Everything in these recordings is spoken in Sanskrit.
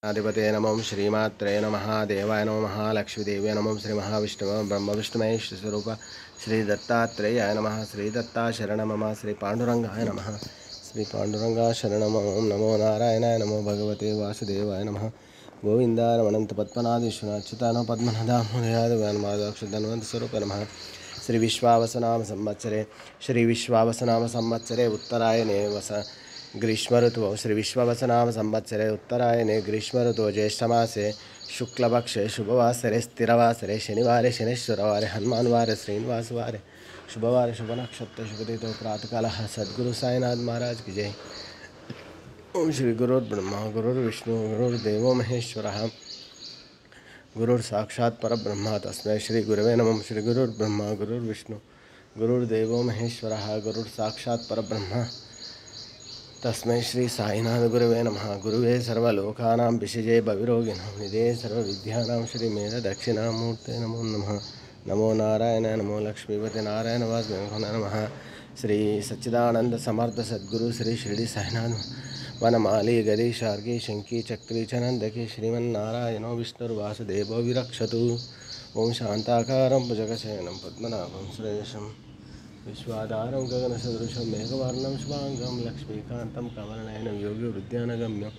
अधिपते नमः श्रीमात्रे नमः देवाय नमः महालक्ष्मीदेव्यै नमः श्री महाविष्णुवे ब्रह्मविष्णुमहेश स्वरूप श्री दत्तात्रेयाय नमः श्री दत्ता शरणं मम श्री पांडुरंगाय नमः श्री पांडुरंगा शरणं ओम नमो नारायणाय नमो भगवते वासुदेवाय नमः गोविन्दाय अनंत पद्मनाभ विश्वनाथ अच्युताय पद्मनाभाय माधवाक्षधन्वंत स्वरूप नमः श्री विश्वावसनाम संवत्सरे उत्तरायणे ग्रीष्म ऋतु श्री विश्ववसनाम संवत्सरे उत्तरायणे ग्रीष्म ऋतु ज्येष्ठमासे शुक्लपक्षे शुभवासरे स्थिरवासरे शनिवारे शनेश्वरवारे हनुमानवारे श्रीनिवासवारे शुभवारे शुभ नक्षत्र शुभदितो प्रातःकाल सद्गुरु साईनाथ महाराज की जय। ओम श्री गुरुर्ब्रह्मा गुरुर्विष्णु गुरुर्देवो महेश्वरः गुरुर्साक्षात् परब्रह्म तस्मै श्री गुरवे नमः। श्री गुरुर्ब्रह्मा गुरुर्विष्णु गुरुर्देवो महेश्वरः गुरुर्साक्षात् परब्रह्म तस्मै श्री साईनाथ गुरवे नमः। गुरुवे सर्वलोकानां विषजे भविरोगिणां निधे सर्वविद्यानां श्री मेध दक्षिणामूर्ते नमो नमः। नमो नारायण नमो लक्ष्मीपते नारायण वासुदेवाय नमः। श्री सच्चिदानंद समर्थ सद्गुरु श्री शिरडी साईनाथ वनमाली गरी शार्गी शंकी चक्री चनंदकी श्रीमन्नारायणो विष्णुर्वासुदेवो विरक्षतु। ओम शांताकारं भुजगशयनं पद्मनाभं सुरेशं विश्वाधारं गगनसदृशं मेघवर्णं शुभांगं लक्ष्मीकान्तं कमलनयनं योगिवृद्ध्यानगम्यं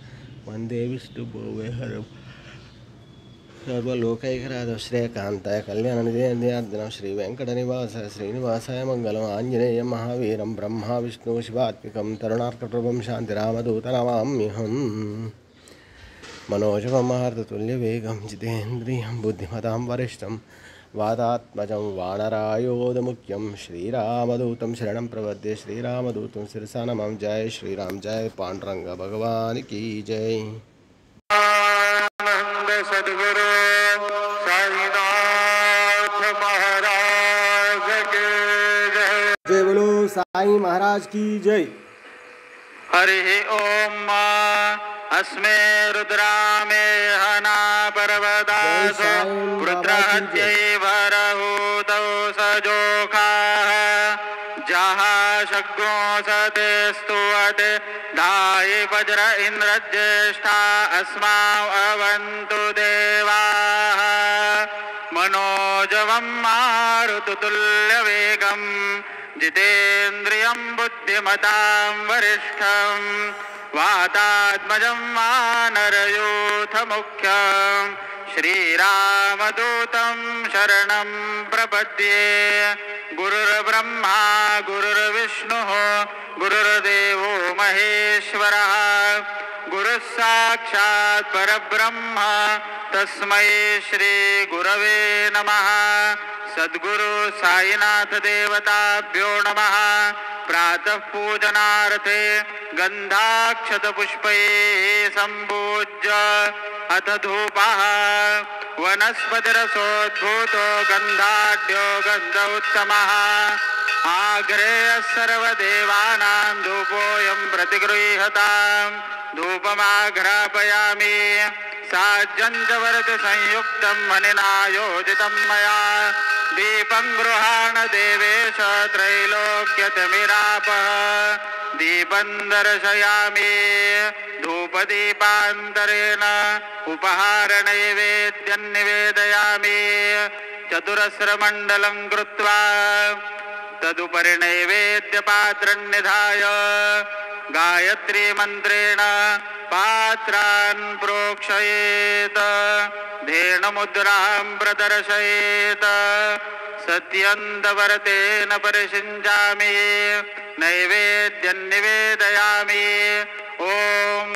वन्दे विष्णुभुवेहरं सर्वलोकैकराधं श्रेयकान्ताय कल्याणनिधेन्द्रियार्दिनं श्रीवेङ्कटनिवासाय श्रीनिवासाय मङ्गलम् आञ्जनेयं महावीरं ब्रह्मा विष्णु शिवात्मिकं तरुणार्कप्रभं शान्तिरामदूतनमाम्यहम्। मनोजवं मारुततुल्यवेगं जितेन्द्रियं बुद्धिमतां वरिष्ठं वातात्मजं वानरायोधमुख्यं श्रीरामदूतं शरणं प्रपद्ये। श्रीरामदूतं शिरसा नमामि। जय श्रीराम जय पांडुरंग भगवान की जय। सद्गुरु साईनाथ महाराज की जय। जय बोलो साई महाराज की जय। हरि ओम अस्मे रुद्रामे हना पर्वदास रुद्रहत्यै भरहूतौ सजोखाः जहाँ शग्नो सते स्तुवते धायि वज्र इन्द्रज्येष्ठा अस्माव अवन्तु देवाः मनोजवं मारुततुल्यवेगं जितेन्द्रियं बुद्धिमतां वरिष्ठं वातात्मजं वानरयूथमुख्यं श्रीरामदूतं शरणं प्रपद्ये। गुरुर्ब्रह्मा गुरुर्विष्णुः गुरुर्देवो महेश्वरः गुरुः साक्षात् परब्रह्म तस्मै श्री गुरवे नमः। सद्गुरु साईनाथ देवताभ्यो नमः। प्रातः पूजनार्थे गंधाक्षत पुष्पैः सम्पूज्य अथ धूपः वनस्पतिरसोद्भूतो गन्धाढ्यो गन्ध उत्तमः आग्रेयः सर्वदेवानां धूपोऽयं प्रतिगृह्यताम् धूपमाघ्रापयामि साज्जञ्जवरति संयुक्तं मणिना योजितं मया दीपं गृहाण देवेश त्रैलोक्यतिमिरापः दीपं दर्शयामि धूपदीपान्तरेण उपहारनैवेद्यं निवेदयामि चतुरस्रमण्डलं कृत्वा तदुपरि नैवेद्यपात्रं निधाय गायत्री मन्त्रेण पात्रान् प्रोक्षयेत धेनुमुद्रां प्रदर्शयेत सत्यन्तवर्तेन परिषिञ्चामि नैवेद्यं निवेदयामि। ॐ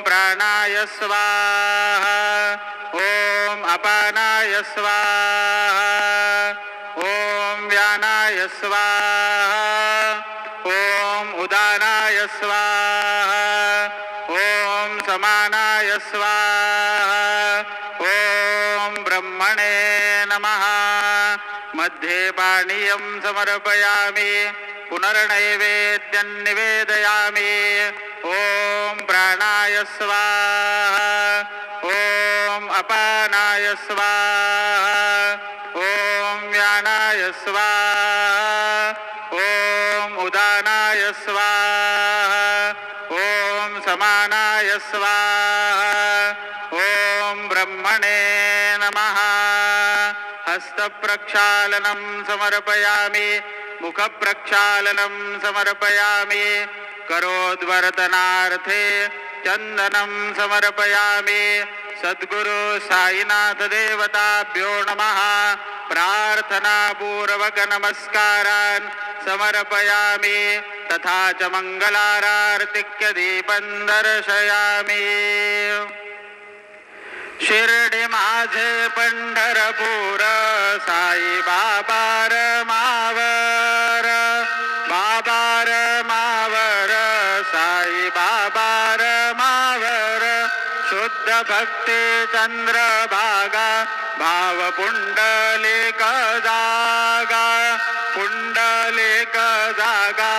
प्राणाय स्वाहा ॐ अपानाय स्वाहा ॐ व्यानाय स्वाहा ॐ उदानाय स्वाहा ॐ समानाय स्वाहा ॐ ब्रह्मणे नमः। मध्ये पानीयं समर्पयामि पुनर्नैवेद्यं निवेदयामि। ॐ प्राणाय स्वाहा ॐ अपानाय स्वाहा ॐ व्यानाय स्वाहा ॐ उदानाय स्वाहा ॐ समानाय स्वाहा ॐ ब्रह्मणे नमः हस्तप्रक्षालनं समर्पयामि मुखप्रक्षालनं समर्पयामि करोद्वर्तनार्थे चन्दनं समर्पयामि सद्गुरु साईनाथ देवताभ्यो नमः प्रार्थनापूर्वक नमस्कारान् समर्पयामि तथा च मङ्गलारार्तिक्य दीपं दर्शयामि शिर्डी माझे पंढरपूर साई बाबा मावर बाबा मावर साई बाबा मावर शुद्ध भक्ती चंद्रभागा भाव पुंडलिक जागा पुंडलिक जागा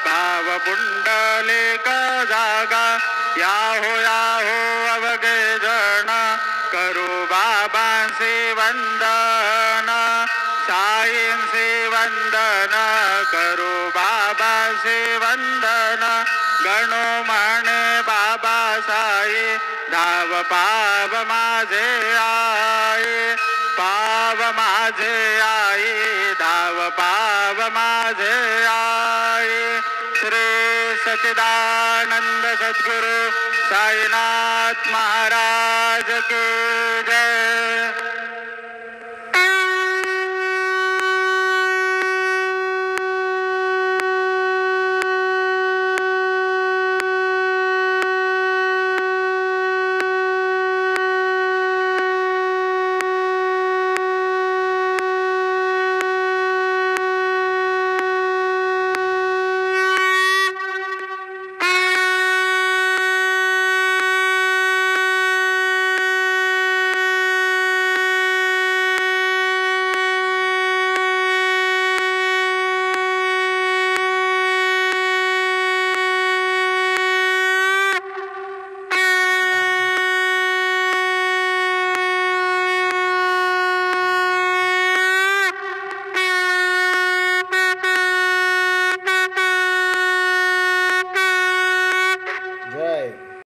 भाव पुंडलिक जागा याहो याहो अवघे जण करू बाबांसी वंदन साईंसी वंदन करू बाबांसी वंदन गणो म्हणे बाबा साई धाव पाव माझे आई पाव माझे आई धाव पाव माझे आई श्री सच्चिदानंद सद्गुरु साईनाथ महाराज की जय।